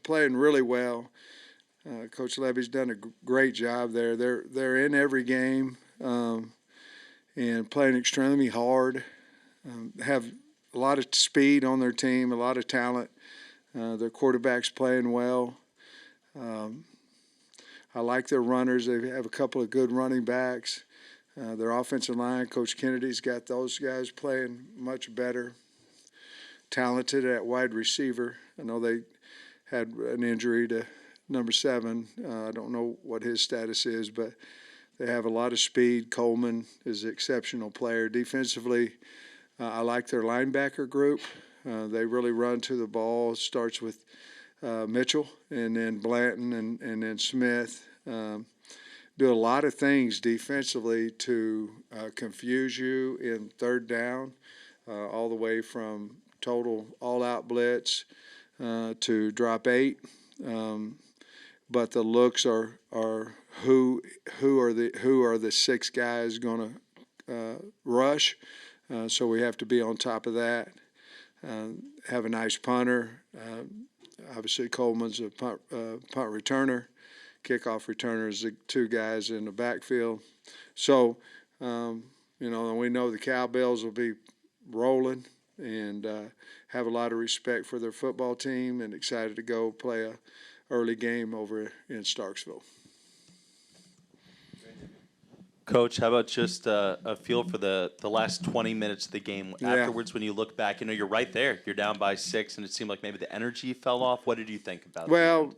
playing really well. Coach Levy's done a great job there. They're in every game and playing extremely hard. Have a lot of speed on their team, a lot of talent. Their quarterback's playing well. I like their runners. They have a couple of good running backs. Their offensive line, Coach Kennedy's got those guys playing much better. Talented at wide receiver. I know they had an injury to number 7. I don't know what his status is, but they have a lot of speed. Coleman is an exceptional player. Defensively, I like their linebacker group. They really run to the ball. It starts with Mitchell and then Blanton and then Smith. Do a lot of things defensively to confuse you in third down, all the way from total all-out blitz to drop 8. But the looks are who are the 6 guys going to rush. So we have to be on top of that. Have a nice punter. Obviously, Coleman's a punt returner. Kickoff returner is the 2 guys in the backfield. So, and we know the Cowbells will be rolling and have a lot of respect for their football team and excited to go play a early game over in Starksville. Coach, how about just a feel for the last 20 minutes of the game? Yeah. Afterwards, when you look back, you're right there. You're down by 6, and it seemed like maybe the energy fell off. What did you think about Well,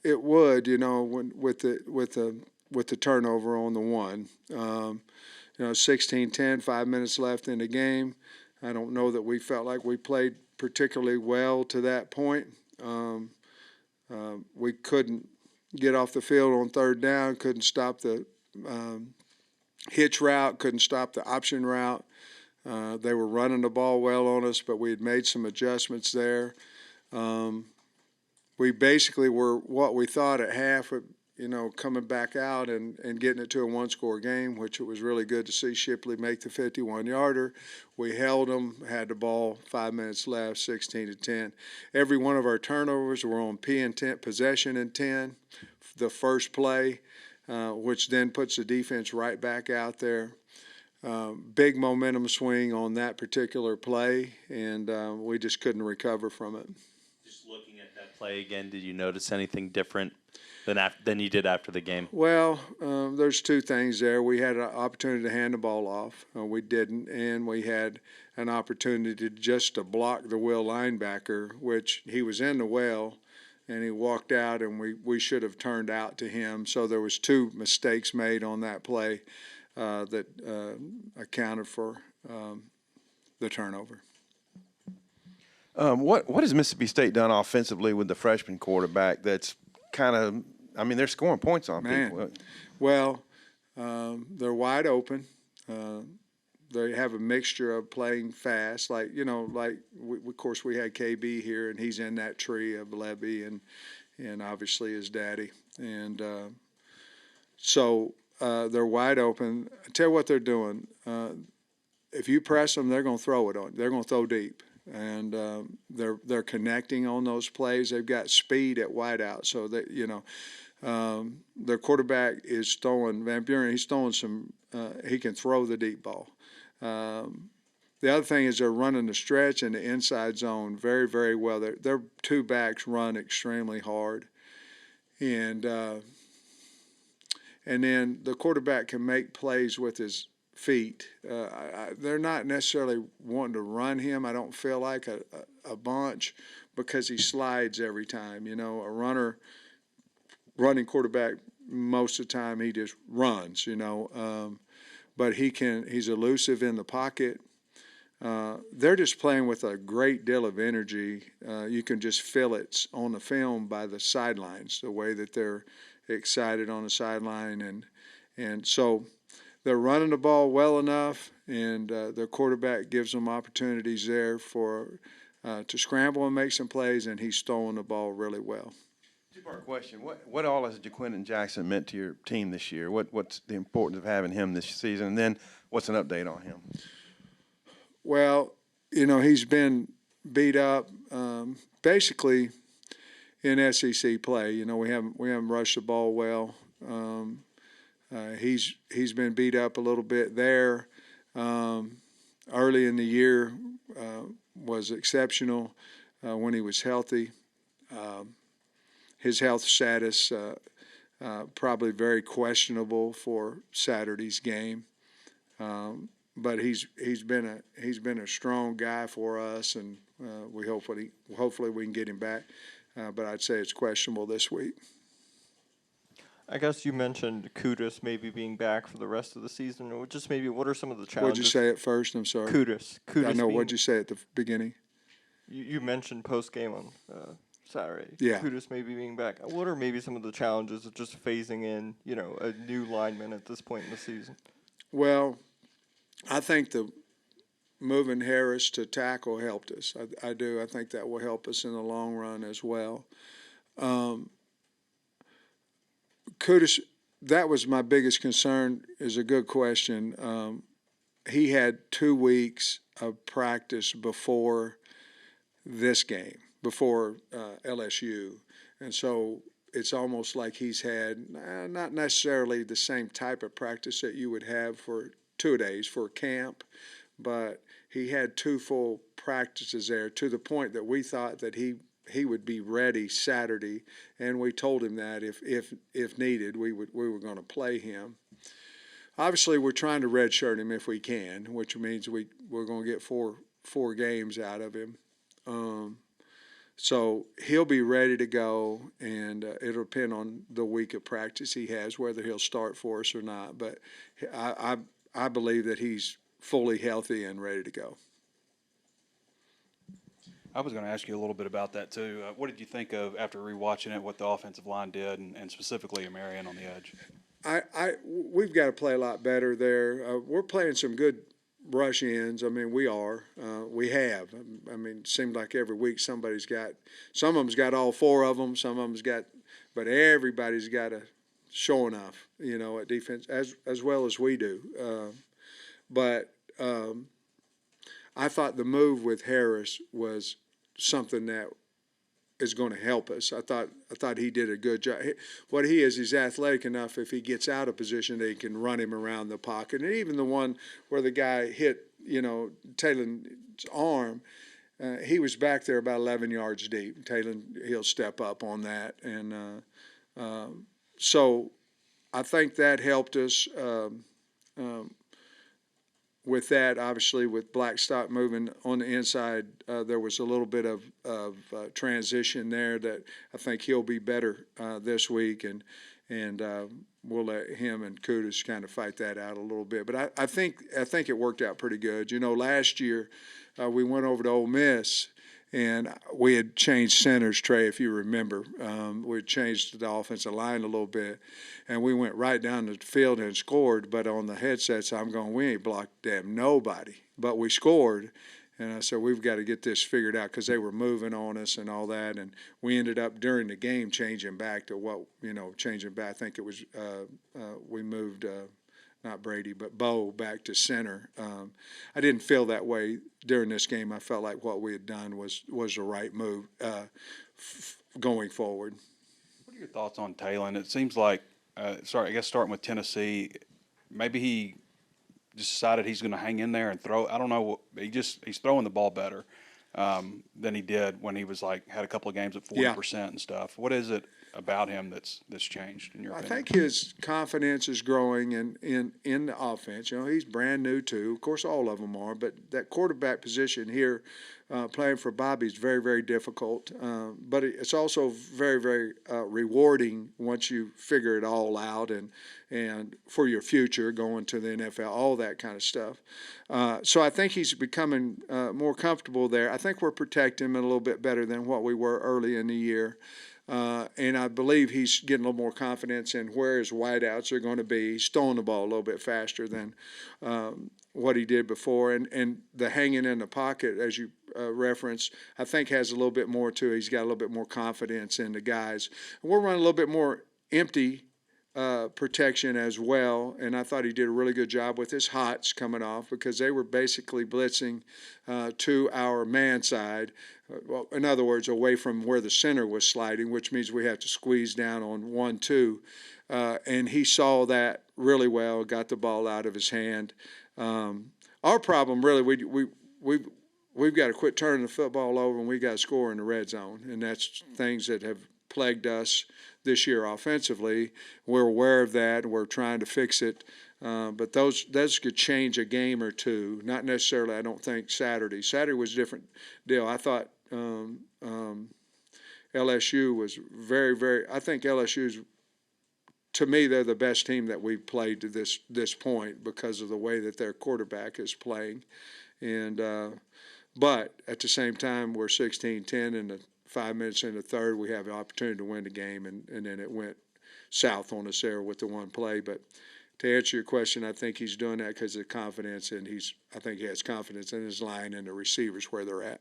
it would, when with the turnover on the 1. 16-10, 5 minutes left in the game. I don't know that we felt like we played particularly well to that point. We couldn't get off the field on third down, couldn't stop the hitch route, couldn't stop the option route. They were running the ball well on us, but we had made some adjustments there. We basically were what we thought at half, coming back out and getting it to a 1-score game, which it was really good to see Shipley make the 51-yarder. We held them, had the ball, 5 minutes left, 16-10. Every one of our turnovers were on possession and 10, the first play, which then puts the defense right back out there. Big momentum swing on that particular play, and we just couldn't recover from it. Just looking at that play again, did you notice anything different than you did after the game? Well, there's 2 things there. We had an opportunity to hand the ball off. We didn't, and we had an opportunity to block the Will linebacker, which he was in the well, and he walked out, and we should have turned out to him. So there was 2 mistakes made on that play that accounted for the turnover. What has Mississippi State done offensively with the freshman quarterback that's kind of – they're scoring points on people. Well, they're wide open. They have a mixture of playing fast. Of course, we had KB here, and he's in that tree of Levy and obviously his daddy. And so they're wide open. I tell you what they're doing. If you press them, they're going to throw it on. They're going to throw deep. And they're connecting on those plays. They've got speed at wideout, so that their quarterback is throwing Van Buren. He's throwing some. He can throw the deep ball. The other thing is they're running the stretch in the inside zone very, very well. Their 2 backs run extremely hard, and then the quarterback can make plays with his feet. They're not necessarily wanting to run him, I don't feel like, a bunch, because he slides every time. A running quarterback, most of the time he just runs, but he's elusive in the pocket. They're just playing with a great deal of energy. You can just feel it on the film by the sidelines, the way that they're excited on the sideline. And so they're running the ball well enough, and their quarterback gives them opportunities there to scramble and make some plays, and he's throwing the ball really well. Two-part question. What all has Jaquindon Jackson meant to your team this year? What's the importance of having him this season? And then what's an update on him? Well, he's been beat up. Basically, in SEC play. You know, we haven't rushed the ball well. He's been beat up a little bit there. Early in the year was exceptional when he was healthy. His health status probably very questionable for Saturday's game. But he's been a strong guy for us, and we hopefully we can get him back. But I'd say it's questionable this week. I guess you mentioned Kudus maybe being back for the rest of the season, or just maybe what are some of the What'd challenges? you say at first? I'm sorry. Kudus. I know. Being, What'd you say at the beginning? You mentioned post game on Saturday. Yeah. Kudus maybe being back. What are maybe some of the challenges of just phasing in, a new lineman at this point in the season? Well, I think the moving Harris to tackle helped us. I do. I think that will help us in the long run as well. Kudus, that was my biggest concern, is a good question. He had 2 weeks of practice before this game, before LSU. And so it's almost like he's had not necessarily the same type of practice that you would have for 2 days for camp, but he had 2 full practices there, to the point that we thought that he would be ready Saturday, and we told him that if needed, we were going to play him. Obviously, we're trying to redshirt him if we can, which means we're going to get four games out of him. So he'll be ready to go, and it'll depend on the week of practice he has, whether he'll start for us or not. But I believe that he's fully healthy and ready to go. I was going to ask you a little bit about that too. What did you think of, after rewatching it, what the offensive line did, and specifically Marion on the edge? We've got to play a lot better there. We're playing some good rush ends. I mean, we are. We have. I mean, it seemed like every week somebody's got. Some of them's got all 4 of them. Some of them's got, but everybody's got to show enough, at defense as well as we do. But I thought the move with Harris was something that is going to help us. I thought he did a good job. What he is, he's athletic enough, if he gets out of position, they can run him around the pocket. And even the one where the guy hit, Tailin's arm, he was back there about 11 yards deep. Tailin, he'll step up on that. And so I think that helped us. With that, obviously, with Blackstock moving on the inside, there was a little bit of transition there that I think he'll be better this week, and we'll let him and Kudus kind of fight that out a little bit. But I think it worked out pretty good. Last year we went over to Ole Miss, and we had changed centers, Trey, if you remember. We had changed the offensive line a little bit, and we went right down the field and scored. But on the headsets, I'm going, we ain't blocked damn nobody. But we scored, and I said, we've got to get this figured out, because they were moving on us and all that. And we ended up during the game changing back to changing back. I think it was we moved not Brady, but Bo back to center. I didn't feel that way during this game. I felt like what we had done was the right move going forward. What are your thoughts on Tailin? It seems like, starting with Tennessee, maybe he just decided he's going to hang in there and throw. I don't know. He's throwing the ball better than he did when he was had a couple of games at 40% and stuff. What is it about him that's changed in your opinion? I think his confidence is growing in the offense. He's brand new too. Of course, all of them are. But that quarterback position here, playing for Bobby, is very, very difficult. But it's also very, very rewarding once you figure it all out, and for your future going to the NFL, all that kind of stuff. So I think he's becoming more comfortable there. I think we're protecting him a little bit better than what we were early in the year. And I believe he's getting a little more confidence in where his wideouts are going to be. He's throwing the ball a little bit faster than what he did before. And the hanging in the pocket, as you referenced, I think has a little bit more to it. He's got a little bit more confidence in the guys. We're running a little bit more empty protection as well, and I thought he did a really good job with his HITCH coming off because they were basically blitzing to our man side. Well, in other words, away from where the center was sliding, which means we have to squeeze down on 1-2. And he saw that really well, got the ball out of his hand. Our problem really, we've got to quit turning the football over, and we got to score in the red zone, and that's things that have plagued us this year offensively. We're aware of that, and we're trying to fix it. But those could change a game or two. Not necessarily, I don't think, Saturday. Saturday was a different deal. I thought LSU was very, very – I think LSU's – to me, they're the best team that we've played to this point because of the way that their quarterback is playing. And but at the same time, we're 16-10 in the 5 minutes in the third. We have the opportunity to win the game, and then it went south on us there with the one play. But to answer your question, I think he's doing that because of confidence, and I think he has confidence in his line and the receivers where they're at.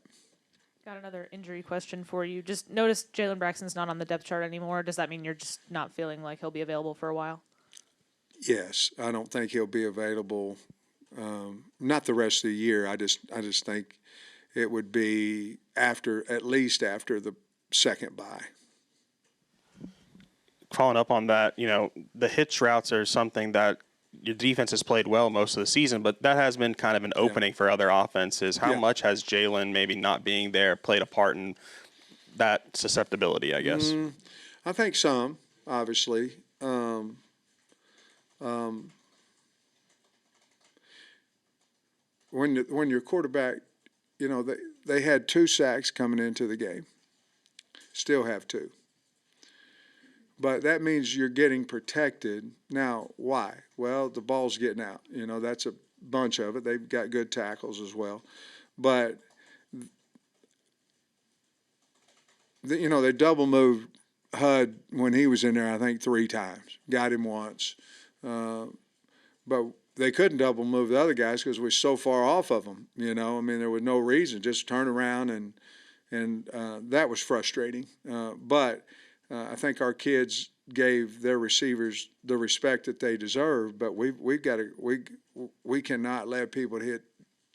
Got another injury question for you. Just noticed Jaylen Braxton's not on the depth chart anymore. Does that mean you're just not feeling like he'll be available for a while? Yes, I don't think he'll be available. Not the rest of the year. I just think it would be at least after the second bye. Following up on that, the hitch routes are something that your defense has played well most of the season, but that has been kind of an opening for other offenses. How much has Jaylen maybe not being there played a part in that susceptibility, I guess? I think some, obviously. When your quarterback, they had 2 sacks coming into the game, still have 2. But that means you're getting protected. Now, why? Well, the ball's getting out. That's a bunch of it. They've got good tackles as well. But, they double moved HUD when he was in there, I think, 3 times. Got him once. But they couldn't double move the other guys because we're so far off of them. There was no reason. Just turn around, and that was frustrating. But I think our kids gave their receivers the respect that they deserve. But we cannot let people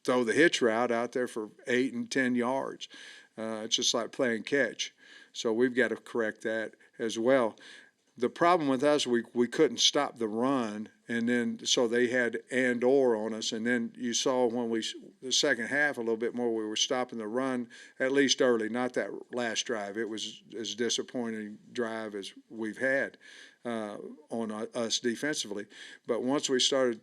throw the hitch route out there for 8 and 10 yards. It's just like playing catch. So we've got to correct that as well. The problem with us, we couldn't stop the run, and then so they had and/or on us, and then you saw when the second half a little bit more, we were stopping the run at least early, not that last drive. It was as disappointing drive as we've had on us defensively. But once we started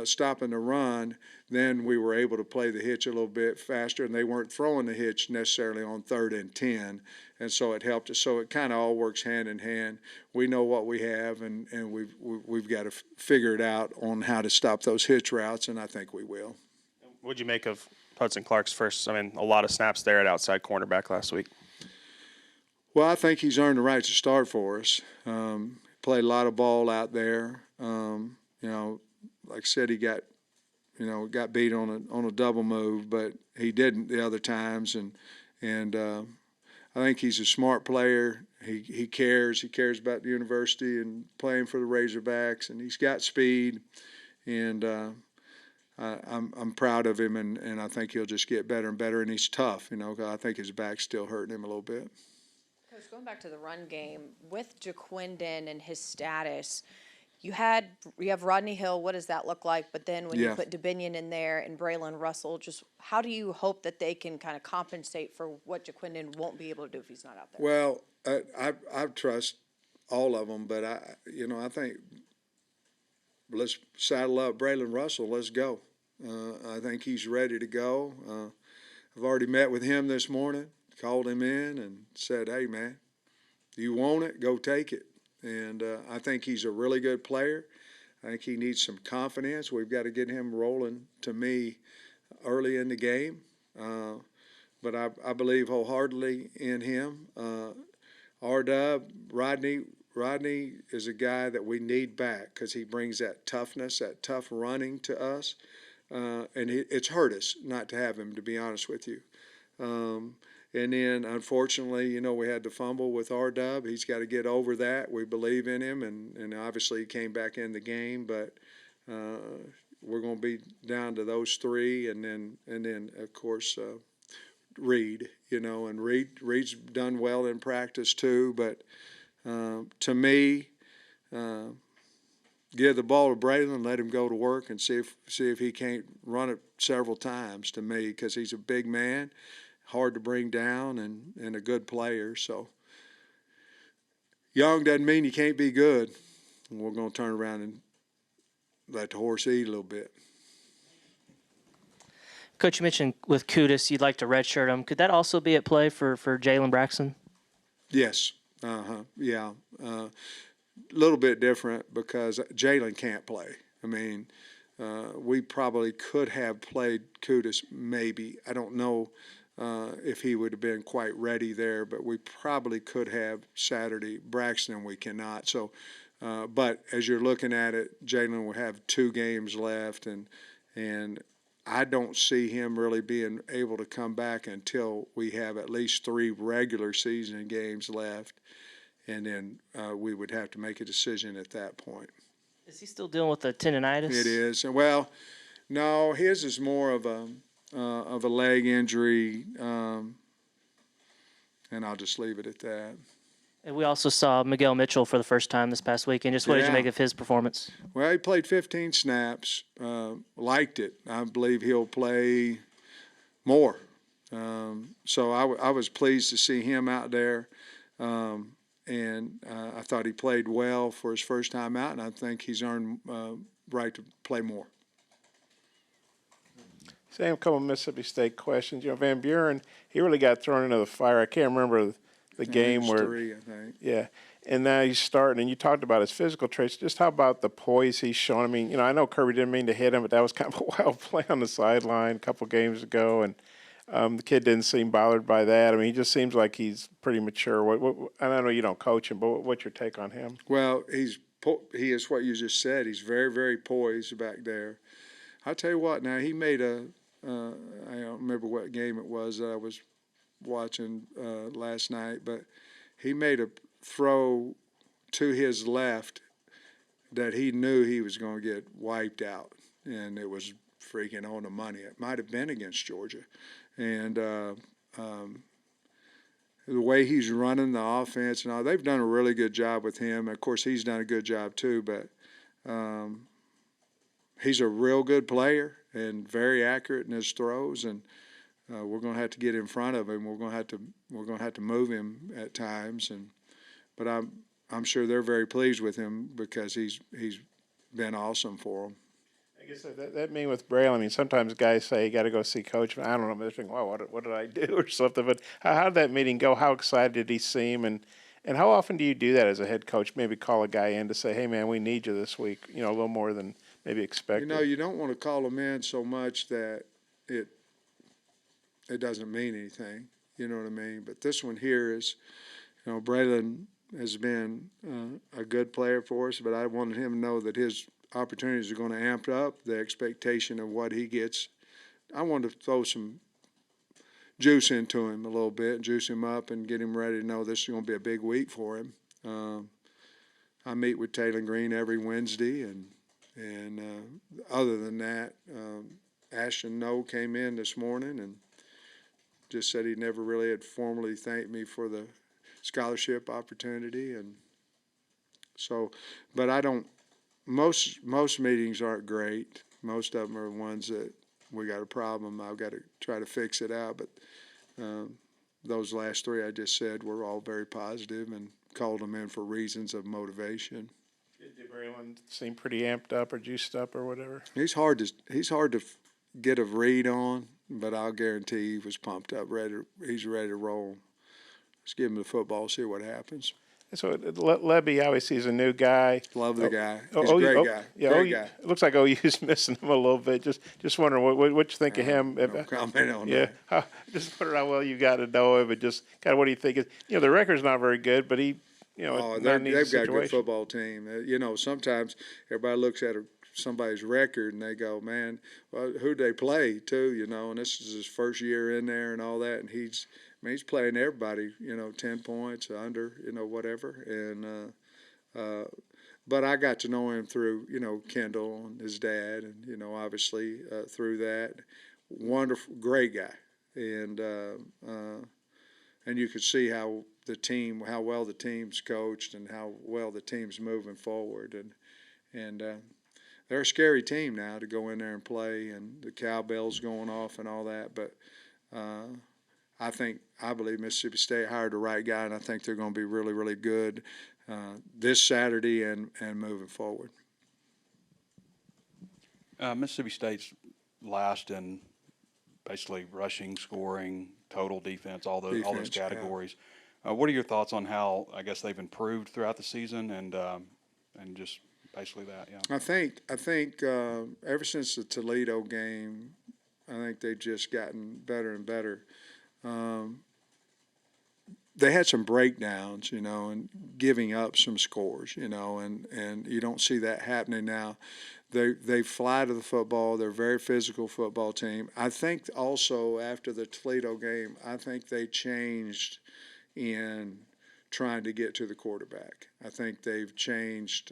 stopping the run, then we were able to play the hitch a little bit faster, and they weren't throwing the hitch necessarily on 3rd and 10, and so it helped us. So it kind of all works hand in hand. We know what we have, and we've got to figure it out on how to stop those hitch routes, and I think we will. What'd you make of Hudson Clark's first, a lot of snaps there at outside cornerback last week? Well, I think he's earned the right to start for us. Played a lot of ball out there. Like I said, he got beat on a double move, but he didn't the other times, and I think he's a smart player. He cares. He cares about the university and playing for the Razorbacks, and he's got speed, and I'm proud of him, and I think he'll just get better and better, and he's tough. I think his back's still hurting him a little bit. Coach, going back to the run game, with Jaquindon and his status, you have Rodney Hill. What does that look like? But then when you put DeBinion in there and Braylon Russell, just how do you hope that they can kind of compensate for what Jaquindon won't be able to do if he's not out there? Well, I trust all of them, but I think let's saddle up Braylon Russell. Let's go. I think he's ready to go. I've already met with him this morning, called him in and said, hey, man, you want it, go take it. And I think he's a really good player. I think he needs some confidence. We've got to get him rolling, to me, early in the game. But I believe wholeheartedly in him. R-Dub, Rodney is a guy that we need back because he brings that toughness, that tough running to us. And it's hurt us not to have him, to be honest with you. And then, unfortunately, you know, we had the fumble with R-Dub. He's got to get over that. We believe in him, and obviously he came back in the game. But we're going to be down to those three, and then of course, Reed. You know, and Reed's done well in practice too. But to me, give the ball to Braylon, let him go to work, and see if he can't run it several times. To me, because he's a big man, hard to bring down, and a good player. So young doesn't mean you can't be good. And we're going to turn around and let the horse eat a little bit. Coach, you mentioned with Kudus you'd like to redshirt him. Could that also be at play for Jaylen Braxton? Yes. Yeah. A little bit different because Jaylen can't play. I mean, we probably could have played Kudus maybe. I don't know if he would have been quite ready there, but we probably could have Saturday. Braxton, we cannot. So, but as you're looking at it, Jaylen will have 2 games left, and I don't see him really being able to come back until we have at least 3 regular season games left, and then we would have to make a decision at that point. Is he still dealing with the tendonitis? It is. Well, no, his is more of a leg injury, and I'll just leave it at that. And we also saw Miguel Mitchell for the first time this past weekend. Just what did you make of his performance? Well, he played 15 snaps, liked it. I believe he'll play more. So I was pleased to see him out there, and I thought he played well for his first time out, and I think he's earned right to play more. Sam, a couple of Mississippi State questions. You know, Van Buren, he really got thrown into the fire. I can't remember the game where 3, I think. Yeah, and now he's starting, and you talked about his physical traits. Just how about the poise he's shown? I mean, you know, I know Kirby didn't mean to hit him, but that was kind of a wild play on the sideline a couple games ago, and the kid didn't seem bothered by that. I mean, he just seems like he's pretty mature. What I don't know, you don't coach him, but what's your take on him? Well, he is what you just said. He's very, very poised back there. I'll tell you what. Now he made I don't remember what game it was that I was watching last night, but he made a throw to his left that he knew he was going to get wiped out, and it was freaking on the money. It might have been against Georgia, and the way he's running the offense and all, they've done a really good job with him. Of course, he's done a good job too, but he's a real good player and very accurate in his throws, and we're going to have to get in front of him. We're going to have to move him at times, but I'm sure they're very pleased with him because he's been awesome for them. I guess that mean with Braille, I mean, sometimes guys say you got to go see coach. I don't know, they're thinking, wow, what did I do or something? But how did that meeting go? How excited did he seem? And how often do you do that as a head coach? Maybe call a guy in to say, hey, man, we need you this week, you know, a little more than maybe expected. You know, you don't want to call them in so much that it doesn't mean anything. You know what I mean? But this one here is, you know, Braylon has been a good player for us, but I wanted him to know that his opportunities are going to amp up the expectation of what he gets. I wanted to throw some juice into him a little bit, juice him up and get him ready to know this is going to be a big week for him. I meet with Tailin Green every Wednesday, and other than that, Ashton Noe came in this morning and just said he never really had formally thanked me for the scholarship opportunity, and so, but I don't. Most meetings aren't great. Most of them are ones that we got a problem. I've got to try to fix it out. But those last 3 I just said were all very positive and called them in for reasons of motivation. Did Braylon seem pretty amped up or juiced up or whatever? He's hard to get a read on, but I'll guarantee he was pumped up, he's ready to roll. Let's give him the football, see what happens. So Lebby obviously is a new guy. Love the guy. He's a great guy. Yeah, great guy. It looks like OU's missing him a little bit. Just wondering what you think of him. No comment on that. Just wondering how well you got to know him, and just kind of what do you think? You know, the record's not very good, but he, you know, they've got a good football team. You know, sometimes everybody looks at somebody's record and they go, man, well, who'd they play too? You know, and this is his first year in there and all that, and he's mean, he's playing everybody, 10 points, under, whatever. And but I got to know him through, Kendall and his dad, and, obviously through that. Wonderful, great guy. And you could see how well the team's coached and how well the team's moving forward. And they're a scary team now to go in there and play, and the cowbells going off and all that. But I believe Mississippi State hired the right guy, and I think they're going to be really, really good this Saturday and moving forward. Mississippi State's last in basically rushing, scoring, total defense, all those categories. Yeah. What are your thoughts on how I guess they've improved throughout the season and just basically that? Yeah. I think ever since the Toledo game, I think they've just gotten better and better. They had some breakdowns, and giving up some scores, and you don't see that happening now. They fly to the football. They're a very physical football team. I think also after the Toledo game, I think they changed in trying to get to the quarterback. I think they've changed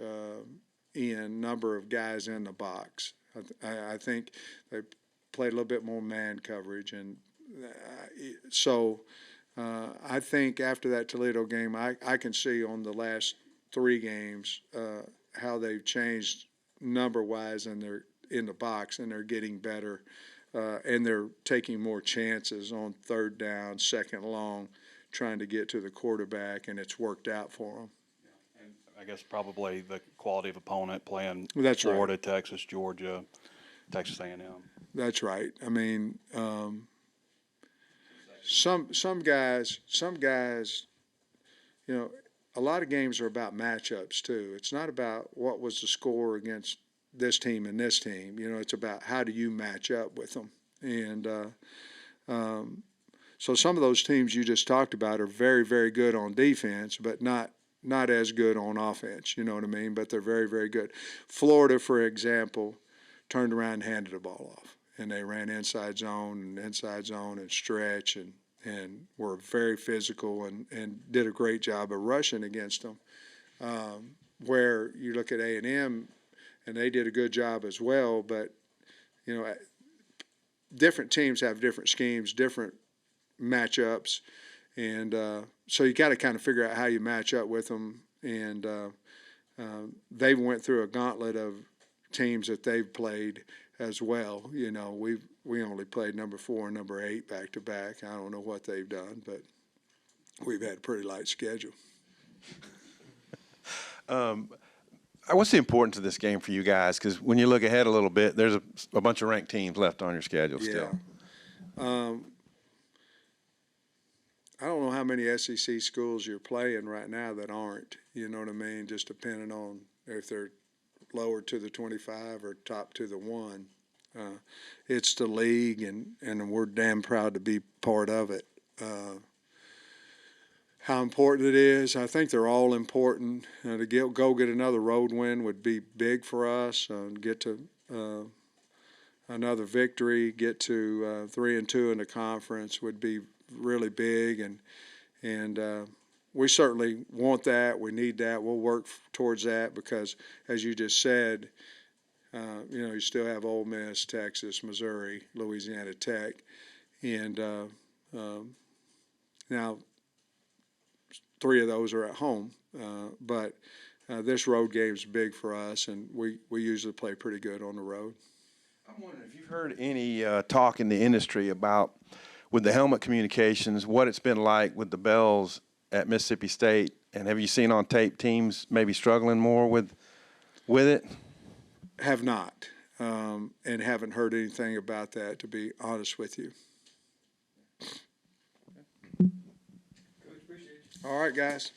in number of guys in the box. I think they played a little bit more man coverage, and so I think after that Toledo game, I can see on the last 3 games how they've changed number-wise, and they're in the box, and they're getting better, and they're taking more chances on 3rd down, 2nd long, trying to get to the quarterback, and it's worked out for them. And I guess probably the quality of opponent playing That's Florida, right. Texas, Georgia, Texas A&M. That's right. I mean, some guys, a lot of games are about matchups too. It's not about what was the score against this team and this team. It's about how do you match up with them. And so some of those teams you just talked about are very, very good on defense, but not as good on offense. You know what I mean? But they're very, very good. Florida, for example, turned around and handed the ball off, and they ran inside zone and stretch and were very physical and did a great job of rushing against them. Where you look at A&M, and they did a good job as well, but, different teams have different schemes, different matchups, and so you got to kind of figure out how you match up with them. And they went through a gauntlet of teams that they've played as well. We only played number 4 and number 8 back to back. I don't know what they've done, but we've had a pretty light schedule. What's the importance of this game for you guys? Because when you look ahead a little bit, there's a bunch of ranked teams left on your schedule still. I don't know how many SEC schools you're playing right now that aren't. You know what I mean? Just depending on if they're lower to the 25 or top to the 1. It's the league, and we're damn proud to be part of it. How important it is, I think they're all important. To go get another road win would be big for us. Get to another victory, get to 3-2 in the conference would be really big, and we certainly want that. We need that. We'll work towards that because, as you just said, you still have Ole Miss, Texas, Missouri, Louisiana Tech, and now 3 of those are at home. But this road game is big for us, and we usually play pretty good on the road. I'm wondering if you've heard any talk in the industry about, with the helmet communications, what it's been like with the bells at Mississippi State, and have you seen on tape teams maybe struggling more with it? Have not, and haven't heard anything about that, to be honest with you. All right, guys.